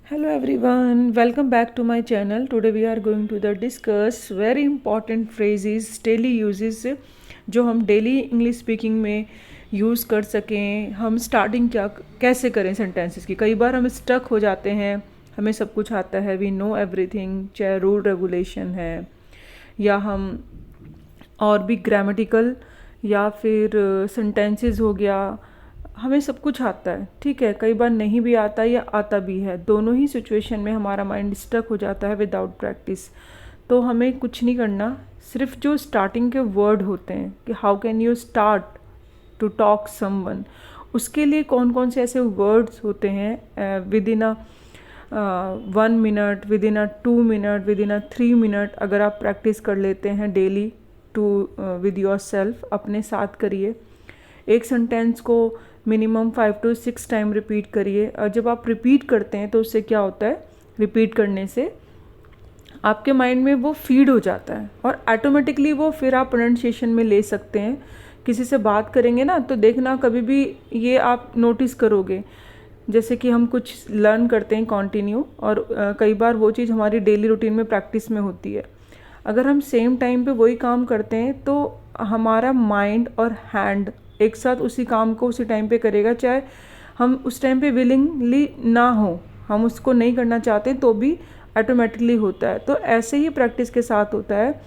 Hello everyone, welcome back to my channel. Today we are going to discuss very important phrases, daily uses जो हम daily English speaking में use कर सकें. हम starting कैसे करें सेंटेंसेस की. कई बार हम स्टक हो जाते हैं, हमें सब कुछ आता है, वी नो एवरीथिंग, चाहे रूल रेगुलेशन है या हम और भी ग्रामेटिकल या फिर सेंटेंसेस हो गया, हमें सब कुछ आता है. ठीक है, कई बार नहीं भी आता या आता भी है. दोनों ही सिचुएशन में हमारा माइंड स्टक हो जाता है विदाउट प्रैक्टिस. तो हमें कुछ नहीं करना, सिर्फ जो स्टार्टिंग के वर्ड होते हैं कि how can you start to talk someone, उसके लिए कौन कौन से ऐसे वर्ड्स होते हैं within a 1 minute, within a 2 minute, within a 3 minute. अगर आप प्रैक्टिस कर लेते हैं daily to with yourself, अपने साथ करिए. एक सेंटेंस को मिनिमम 5 to 6 टाइम रिपीट करिए. और जब आप रिपीट करते हैं तो उससे क्या होता है, रिपीट करने से आपके माइंड में वो फीड हो जाता है और ऑटोमेटिकली वो फिर आप प्रोनाउंसिएशन में ले सकते हैं. किसी से बात करेंगे ना तो देखना कभी भी ये आप नोटिस करोगे, जैसे कि हम कुछ लर्न करते हैं कंटिन्यू और कई बार वो चीज़ हमारी डेली रूटीन में प्रैक्टिस में होती है. अगर हम सेम टाइम पे वही काम करते हैं तो हमारा माइंड और हैंड एक साथ उसी काम को उसी टाइम पे करेगा, चाहे हम उस टाइम पे विलिंगली ना हो, हम उसको नहीं करना चाहते तो भी ऑटोमेटिकली होता है. तो ऐसे ही प्रैक्टिस के साथ होता है.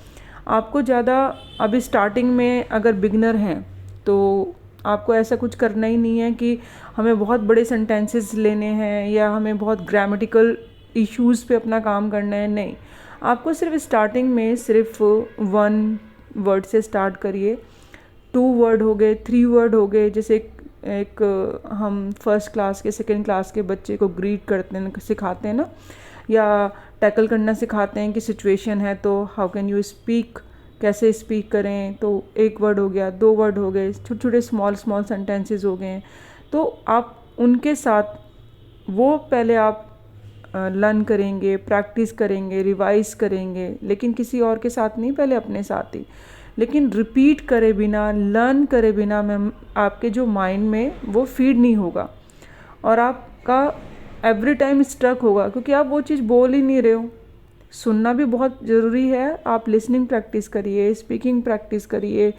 आपको ज़्यादा अभी स्टार्टिंग में अगर बिगनर हैं तो आपको ऐसा कुछ करना ही नहीं है कि हमें बहुत बड़े सेंटेंसेस लेने हैं या हमें बहुत ग्रामेटिकल इश्यूज़ पे अपना काम करना है. नहीं, आपको सिर्फ स्टार्टिंग में सिर्फ 1 वर्ड से स्टार्ट करिए. 2 वर्ड हो गए, 3 वर्ड हो गए. जैसे एक हम फर्स्ट क्लास के सेकेंड क्लास के बच्चे को ग्रीट करते हैं, सिखाते हैं ना, या टैकल करना सिखाते हैं कि सिचुएशन है तो हाउ कैन यू स्पीक, कैसे स्पीक करें. तो 1 वर्ड हो गया, 2 वर्ड हो गए, छोटे छोटे स्मॉल सेंटेंसेस हो गए. तो आप उनके साथ वो पहले आप लर्न करेंगे, प्रैक्टिस करेंगे, रिवाइज करेंगे, लेकिन किसी और के साथ नहीं, पहले अपने साथ ही. लेकिन रिपीट करे बिना, लर्न करे बिना मैम आपके जो माइंड में वो फीड नहीं होगा और आपका एवरी टाइम स्ट्रक होगा क्योंकि आप वो चीज़ बोल ही नहीं रहे हो. सुनना भी बहुत ज़रूरी है. आप लिसनिंग प्रैक्टिस करिए, स्पीकिंग प्रैक्टिस करिए,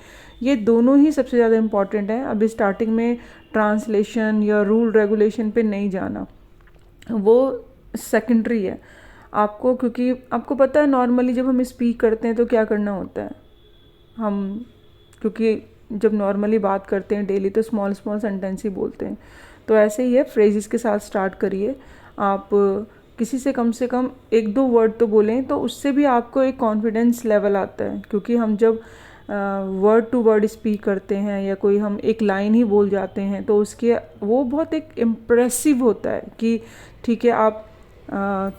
ये दोनों ही सबसे ज़्यादा इम्पॉर्टेंट है. अभी स्टार्टिंग में ट्रांसलेशन या रूल रेगुलेशन पे नहीं जाना, वो सेकेंडरी है आपको. क्योंकि आपको पता है नॉर्मली जब हम स्पीक करते हैं तो क्या करना होता है, हम क्योंकि जब नॉर्मली बात करते हैं डेली तो स्मॉल सेंटेंस ही बोलते हैं. तो ऐसे ही है, फ्रेजेस के साथ स्टार्ट करिए. आप किसी से कम 1-2 वर्ड तो बोलें तो उससे भी आपको एक कॉन्फिडेंस लेवल आता है. क्योंकि हम जब वर्ड टू वर्ड स्पीक करते हैं या कोई हम एक लाइन ही बोल जाते हैं तो उसके वो बहुत एक इम्प्रेसिव होता है कि ठीक है, आप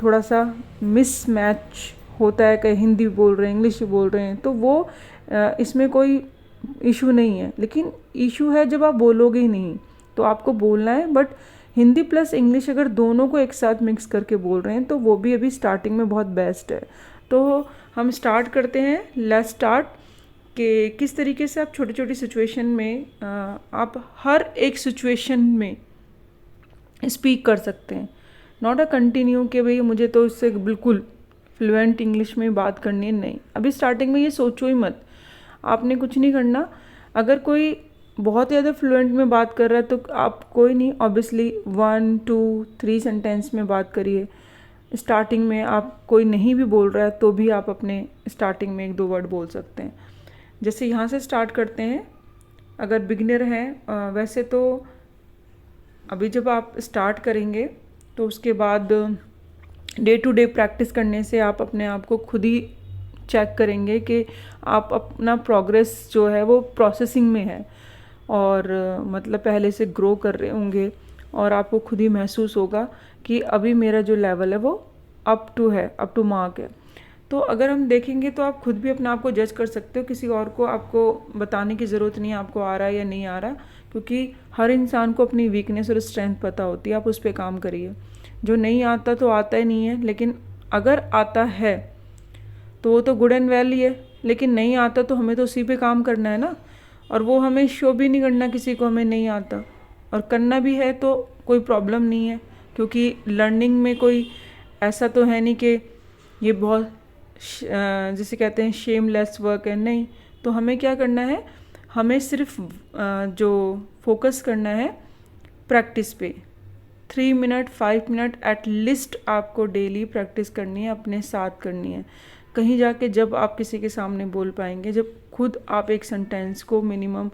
थोड़ा सा मिस मैच होता है, कहीं हिंदी बोल रहे हैं, इंग्लिश बोल रहे हैं, तो वो इसमें कोई इशू नहीं है. लेकिन इशू है जब आप बोलोगे ही नहीं. तो आपको बोलना है, बट हिंदी प्लस इंग्लिश अगर दोनों को एक साथ मिक्स करके बोल रहे हैं तो वो भी अभी स्टार्टिंग में बहुत बेस्ट है. तो हम स्टार्ट करते हैं. लेट्स स्टार्ट कि किस तरीके से आप छोटी छोटी सिचुएशन में आप हर एक सिचुएशन में स्पीक कर सकते हैं. नॉट अ कंटिन्यू कि भाई मुझे तो इससे बिल्कुल फ्लुएंट इंग्लिश में बात करनी है. नहीं, अभी स्टार्टिंग में ये सोचो ही मत. आपने कुछ नहीं करना. अगर कोई बहुत ज़्यादा फ्लुएंट में बात कर रहा है तो आप कोई नहीं, ऑब्वियसली 1, 2, 3 सेंटेंस में बात करिए. स्टार्टिंग में आप कोई नहीं भी बोल रहा है तो भी आप अपने स्टार्टिंग में 1-2 वर्ड बोल सकते हैं. जैसे यहाँ से स्टार्ट करते हैं. अगर बिगिनर हैं, वैसे तो अभी जब आप स्टार्ट करेंगे तो उसके बाद डे टू डे प्रैक्टिस करने से आप अपने आप को खुद ही चेक करेंगे कि आप अपना प्रोग्रेस जो है वो प्रोसेसिंग में है और मतलब पहले से ग्रो कर रहे होंगे और आपको खुद ही महसूस होगा कि अभी मेरा जो लेवल है वो अप टू मार्क है. तो अगर हम देखेंगे तो आप खुद भी अपने आप को जज कर सकते हो. किसी और को आपको बताने की ज़रूरत नहीं है आपको आ रहा है या नहीं आ रहा, क्योंकि हर इंसान को अपनी वीकनेस और स्ट्रेंथ पता होती है. आप उस पर काम करिए. जो नहीं आता तो आता ही नहीं है, लेकिन अगर आता है तो वो तो गुड एंड वेल ही है. लेकिन नहीं आता तो हमें तो उसी पे काम करना है ना. और वो हमें शो भी नहीं करना किसी को हमें नहीं आता, और करना भी है तो कोई प्रॉब्लम नहीं है. क्योंकि लर्निंग में कोई ऐसा तो है नहीं कि ये बहुत जिसे कहते हैं शेमलेस वर्क है, नहीं। तो हमें क्या करना है, हमें सिर्फ जो फोकस करना है प्रैक्टिस पे। 3 मिनट 5 मिनट एटलीस्ट आपको डेली प्रैक्टिस करनी है, अपने साथ करनी है। कहीं जाके जब आप किसी के सामने बोल पाएंगे, जब खुद आप एक सेंटेंस को मिनिमम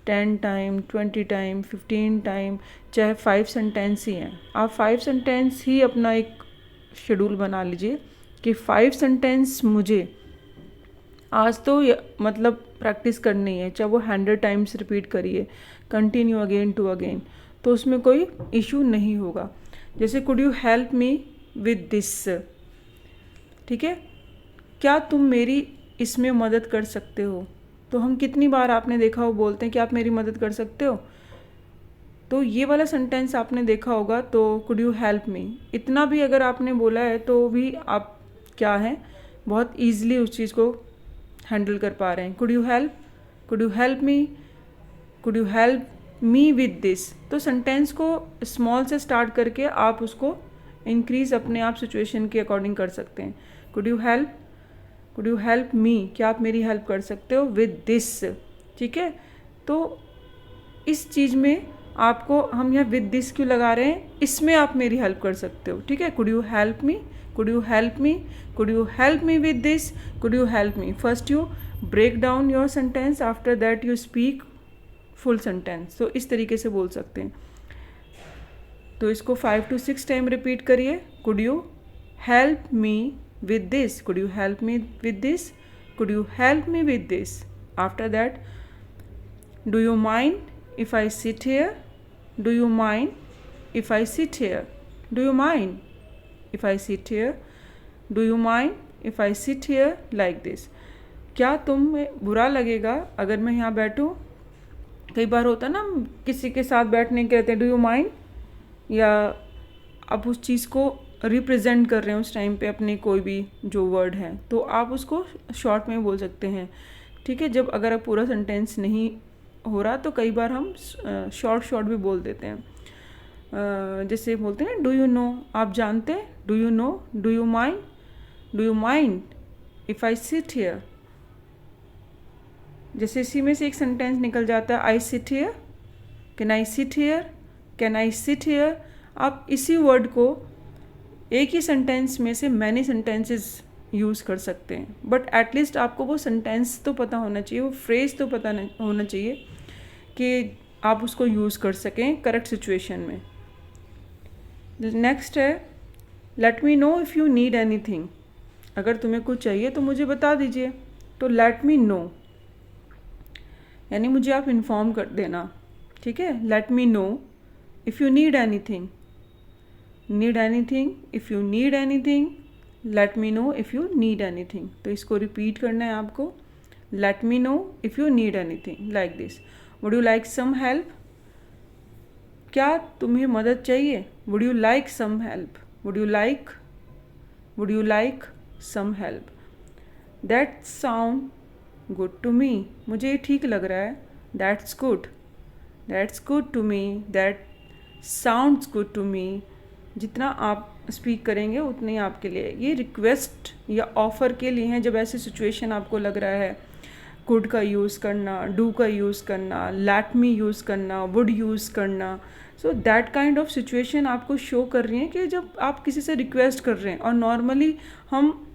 10 टाइम 20 टाइम 15 टाइम, चाहे 5 सेंटेंस ही हैं, आप 5 सेंटेंस ही अपना एक शेड्यूल बना लीजिए कि 5 सेंटेंस मुझे आज तो मतलब प्रैक्टिस करनी है, चाहे वो 100 टाइम्स रिपीट करिए, कंटिन्यू अगेन टू अगेन, तो उसमें कोई इशू नहीं होगा। जैसे could you help me with this, ठीक है, क्या तुम मेरी इसमें मदद कर सकते हो। तो हम कितनी बार आपने देखा हो बोलते हैं कि आप मेरी मदद कर सकते हो, तो ये वाला सेंटेंस आपने देखा होगा। तो कुड यू हेल्प मी, इतना भी अगर आपने बोला है तो भी आप क्या है, बहुत ईजिली उस चीज़ को हैंडल कर पा रहे हैं। Could you help me, could you help me with this. तो सेंटेंस को स्मॉल से स्टार्ट करके आप उसको इंक्रीज अपने आप सिचुएशन के अकॉर्डिंग कर सकते हैं। कुड यू हेल्प मी, क्या आप मेरी हेल्प कर सकते हो विद दिस, ठीक है। तो इस चीज़ में आपको हम यहाँ विद दिस क्यों लगा रहे हैं, इसमें आप मेरी हेल्प कर सकते हो, ठीक है। Could you help me, could you help me, could you help me with this, could you help me. First you break down your sentence, after that you speak full sentence. तो इस तरीके से बोल सकते हैं। तो इसको 5 to 6 टाइम रिपीट करिए। Could you help me with this, could you help me with this, could you help me with this. After that, do you mind if I sit here, do you mind if I sit here, do you mind if I sit here, do you mind if I sit here like this. क्या तुम्हें बुरा लगेगा अगर मैं यहाँ बैठूँ। कई बार होता है ना, किसी के साथ बैठने के कहते हैं डू यू माइंड, या आप उस चीज़ को रिप्रेजेंट कर रहे हैं उस टाइम पे अपने कोई भी जो वर्ड है, तो आप उसको शॉर्ट में बोल सकते हैं, ठीक है। जब अगर आप पूरा सेंटेंस नहीं हो रहा तो कई बार हम शॉर्ट भी बोल देते हैं। जैसे बोलते हैं डू यू नो, आप जानते हैं, do you know, do you mind if I sit here. जैसे इसी में से एक सेंटेंस निकल जाता है I sit here, can I sit here, can I sit here. आप इसी वर्ड को एक ही सेंटेंस में से मैनी सेंटेंसेस यूज़ कर सकते हैं, बट एटलीस्ट आपको वो सेंटेंस तो पता होना चाहिए, वो फ्रेज तो पता होना चाहिए कि आप उसको यूज़ कर सकें करेक्ट सिचुएशन में। नेक्स्ट है let me know if you need anything. अगर तुम्हें कुछ चाहिए तो मुझे बता दीजिए। तो लेट मी नो यानी मुझे आप इन्फॉर्म कर देना, ठीक है। Let me know if you need anything, need anything, if you need anything, let me know if you need anything. तो इसको रिपीट करना है आपको, let me know if you need anything like this. Would you like some help, क्या तुम्हें मदद चाहिए। Would you like some help, would you like some help. That sound good to me, मुझे ये ठीक लग रहा है। That's good to me, that sounds good to me. जितना आप स्पीक करेंगे उतने ही आपके लिए। ये रिक्वेस्ट या ऑफ़र के लिए हैं, जब ऐसी सिचुएशन आपको लग रहा है। कुड का यूज़ करना, डू का यूज़ करना, लेट मी यूज़ करना, वुड यूज़ करना। So that kind of situation आपको शो कर रही है कि जब आप किसी से रिक्वेस्ट कर रहे हैं। और नॉर्मली हम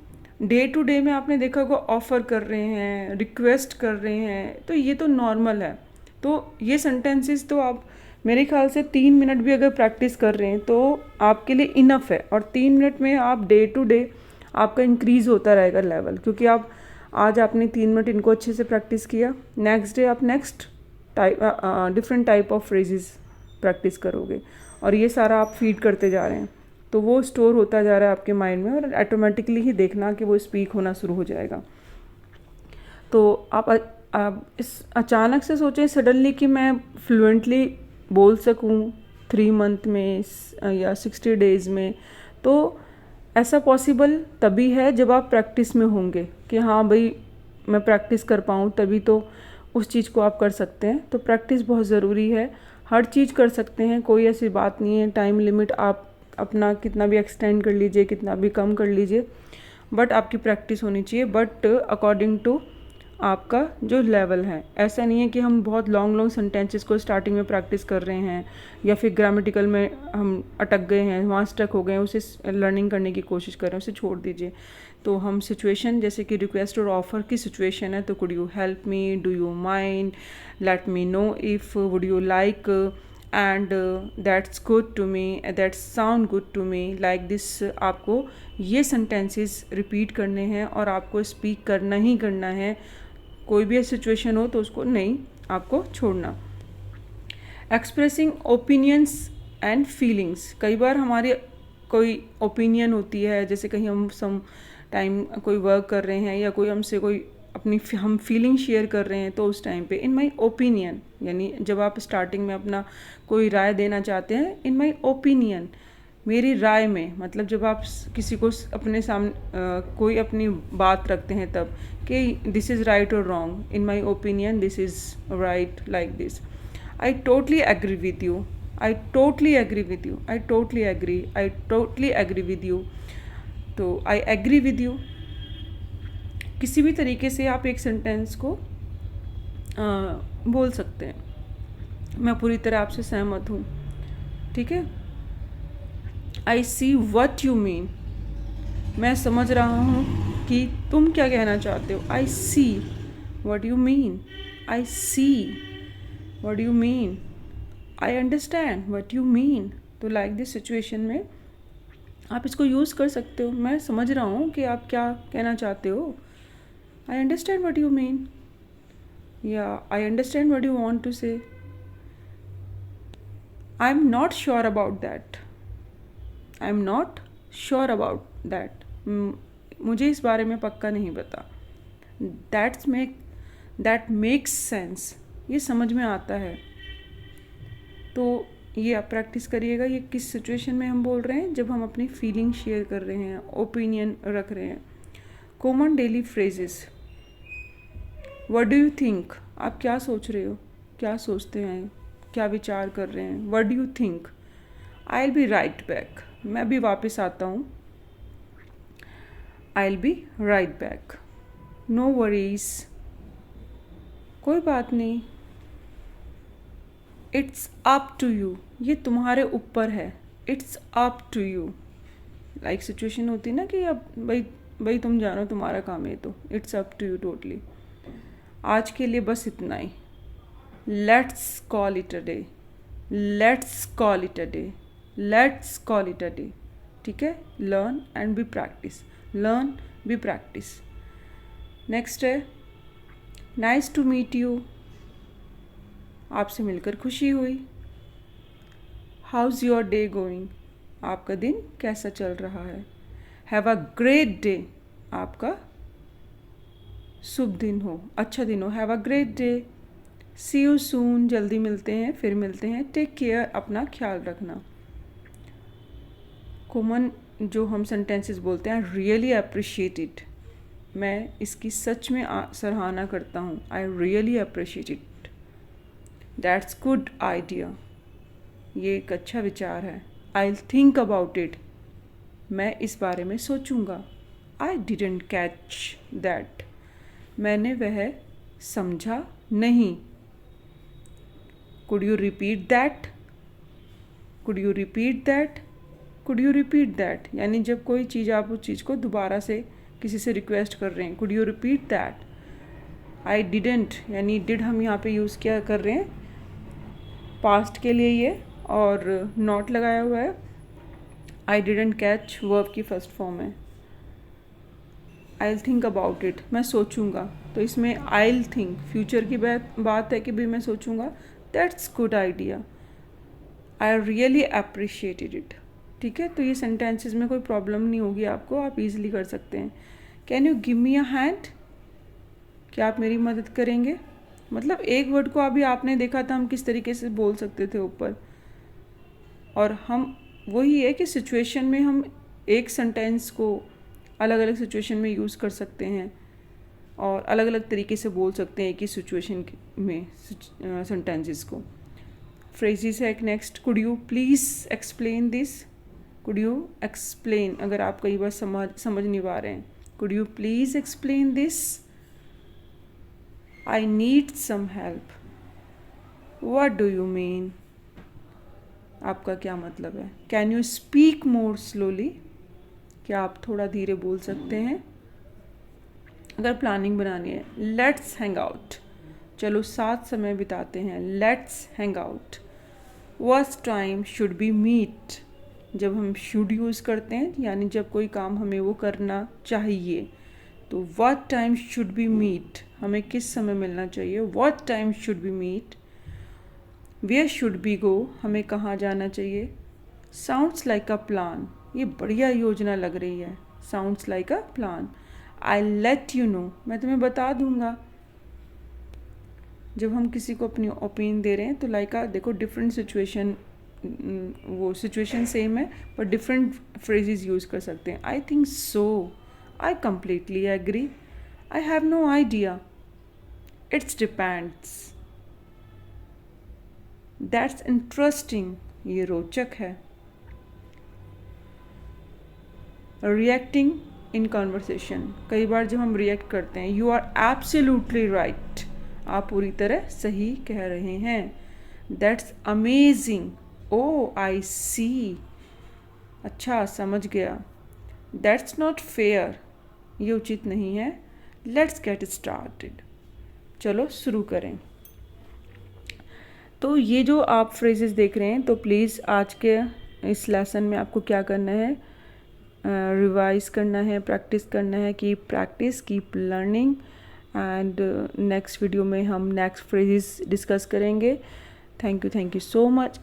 डे टू डे में आपने देखा होगा ऑफ़र कर रहे हैं, रिक्वेस्ट कर रहे हैं, तो ये तो नॉर्मल है। तो ये सेंटेंसेस तो आप मेरे ख्याल से 3 मिनट भी अगर प्रैक्टिस कर रहे हैं तो आपके लिए इनफ है। और 3 मिनट में आप डे टू डे आपका इंक्रीज़ होता रहेगा लेवल, क्योंकि आप आज आपने 3 मिनट इनको अच्छे से प्रैक्टिस किया, नेक्स्ट डे आप next different type of phrases practice करोगे, और ये सारा आप फीड करते जा रहे हैं, तो वो स्टोर होता जा रहा है आपके माइंड में, और ऑटोमेटिकली ही देखना कि वो स्पीक होना शुरू हो जाएगा। तो आप इस अचानक से सोचें सडनली कि मैं फ्लुएंटली बोल सकूं 3 मंथ में या 60 डेज़ में, तो ऐसा पॉसिबल तभी है जब आप प्रैक्टिस में होंगे कि हाँ भाई मैं प्रैक्टिस कर पाऊँ, तभी तो उस चीज़ को आप कर सकते हैं। तो प्रैक्टिस बहुत ज़रूरी है, हर चीज़ कर सकते हैं, कोई ऐसी बात नहीं है। टाइम लिमिट आप अपना कितना भी एक्सटेंड कर लीजिए, कितना भी कम कर लीजिए, बट आपकी प्रैक्टिस होनी चाहिए, बट अकॉर्डिंग टू आपका जो लेवल है। ऐसा नहीं है कि हम बहुत लॉन्ग लॉन्ग सेंटेंसेस को स्टार्टिंग में प्रैक्टिस कर रहे हैं या फिर ग्रामेटिकल में हम अटक गए हैं, वहाँ स्टक हो गए हैं, उसे लर्निंग करने की कोशिश कर रहे हैं, उसे छोड़ दीजिए। तो हम सिचुएशन, जैसे कि रिक्वेस्ट और ऑफर की सिचुएशन है, तो could you help me, do you mind, let me know if, would you like, and that's good to me, that's sound good to me, like this. आपको ये सेंटेंसेस रिपीट करने हैं और आपको स्पीक करना ही करना है। कोई भी सिचुएशन हो तो उसको नहीं आपको छोड़ना। Expressing opinions and feelings. कई बार हमारी कोई ओपिनियन होती है, जैसे कहीं हम सम टाइम कोई वर्क कर रहे हैं या कोई हमसे कोई अपनी हम फीलिंग शेयर कर रहे हैं, तो उस टाइम पे इन माई ओपिनियन, यानी जब आप स्टार्टिंग में अपना कोई राय देना चाहते हैं, इन माई ओपिनियन, मेरी राय में, मतलब जब आप किसी को अपने सामने कोई अपनी बात रखते हैं तब कि दिस इज़ राइट और wrong, in my opinion this is right, like this. I totally agree with you, I totally agree with you, I totally agree, I totally agree with you. तो आई एग्री विद यू, किसी भी तरीके से आप एक sentence को बोल सकते हैं, मैं पूरी तरह आपसे सहमत हूँ, ठीक है। आई सी वट यू मीन, मैं समझ रहा हूँ कि तुम क्या कहना चाहते हो। I see what you mean, I see what you mean, I understand what you mean. तो लाइक दिस सिचुएशन में आप इसको यूज़ कर सकते हो। मैं समझ रहा हूँ कि आप क्या कहना चाहते हो। I understand what you mean, या I understand what you want to say. I am not sure about that, I am not sure about that, मुझे इस बारे में पक्का नहीं पता। दैट मेक्स सेंस, ये समझ में आता है। तो ये आप प्रैक्टिस करिएगा। ये किस सिचुएशन में हम बोल रहे हैं, जब हम अपनी फीलिंग शेयर कर रहे हैं, ओपिनियन रख रहे हैं। Common daily phrases. What do you think, आप क्या सोच रहे हो, क्या सोचते हैं, क्या विचार कर रहे हैं। What do you think, I will be right back, मैं भी वापस आता हूँ। I will be right back. No worries, कोई बात नहीं। इट्स अप टू यू, ये तुम्हारे ऊपर है। It's up to you, like situation होती है ना कि अब भाई तुम जानो, तुम्हारा काम है, तो it's up to you totally. आज के लिए बस इतना ही। Let's call it a day, let's call it a day, let's call it a day, ठीक है। Learn and be practice, learn be practice. Next है नाइस टू मीट यू, आपसे मिलकर खुशी हुई। हाउज़ योर डे गोइंग, आपका दिन कैसा चल रहा है। हैव अ ग्रेट डे, आपका शुभ दिन हो, अच्छा दिन हो। Have a great day. See you soon, जल्दी मिलते हैं, फिर मिलते हैं। टेक केयर, अपना ख्याल रखना। कॉमन जो हम सेंटेंसेस बोलते हैं, रियली अप्रिशिएट इट, मैं इसकी सच में सराहना करता हूँ। I really appreciate it. That's good idea, ये एक अच्छा विचार है। I will think about it, मैं इस बारे में सोचूंगा। आई डिडंट कैच दैट, मैंने वह समझा नहीं। Could you repeat that, could you repeat that, could you repeat that, यानी जब कोई चीज़, आप उस चीज़ को दोबारा से किसी से रिक्वेस्ट कर रहे हैं। Could you repeat that. I didn't, यानी डिड हम यहाँ पे यूज़ क्या कर रहे हैं, पास्ट के लिए ये, और नॉट लगाया हुआ है। आई डिडंट कैच वर्ब की फर्स्ट फॉर्म है। I will think about it, मैं सोचूंगा। तो इसमें आई विल थिंक फ्यूचर की बात है कि भी मैं सोचूंगा। That's good idea. I really appreciated it, ठीक है। तो ये सेंटेंसेस में कोई प्रॉब्लम नहीं होगी आपको, आप इजीली कर सकते हैं। Can you give me a hand, क्या आप मेरी मदद करेंगे। मतलब एक वर्ड को अभी आपने देखा था हम किस तरीके से बोल सकते थे ऊपर, और हम वही है कि सिचुएशन में हम एक सेंटेंस को अलग अलग सिचुएशन में यूज़ कर सकते हैं और अलग अलग तरीके से बोल सकते हैं एक ही सिचुएशन में सेंटेंसेस को। फ्रेजेस है एक next. Could you please explain this, could you explain, अगर आप कई बार समझ नहीं पा रहे हैं, could you please explain this, I need some help, what do you mean, आपका क्या मतलब है, can you speak more slowly, क्या आप थोड़ा धीरे बोल सकते हैं। अगर प्लानिंग बनानी है, लेट्स हैंग आउट, चलो साथ समय बिताते हैं, let's hang out. What time should be meet, जब हम शुड यूज़ करते हैं यानी जब कोई काम हमें वो करना चाहिए, तो what time should be meet, हमें किस समय मिलना चाहिए, what time should be meet. Where should be go, हमें कहाँ जाना चाहिए। साउंड्स लाइक अ प्लान, ये बढ़िया योजना लग रही है, sounds like a plan. I let you know, मैं तुम्हें बता दूंगा। जब हम किसी को अपनी ओपिनियन दे रहे हैं तो लाइक देखो डिफरेंट सिचुएशन, वो सिचुएशन सेम है पर डिफरेंट फ्रेजेस यूज़ कर सकते हैं। I think so, I completely agree, I have no idea, it's depends, that's interesting, ये रोचक है। रिएक्टिंग इन कॉन्वर्सेशन, कई बार जब हम रिएक्ट करते हैं, यू आर एब्सोल्युटली राइट, आप पूरी तरह सही कह रहे हैं। दैट्स अमेजिंग, ओ आई सी, अच्छा समझ गया। दैट्स नॉट फेयर, ये उचित नहीं है। लेट्स गेट स्टार्टेड, चलो शुरू करें। तो ये जो आप फ्रेजेस देख रहे हैं, तो प्लीज़ आज के इस लेसन में आपको क्या करना है, रिवाइज करना है, प्रैक्टिस करना है, keep practice keep learning. And next video में हम नेक्स्ट फ्रेजेस डिस्कस करेंगे। Thank you so much.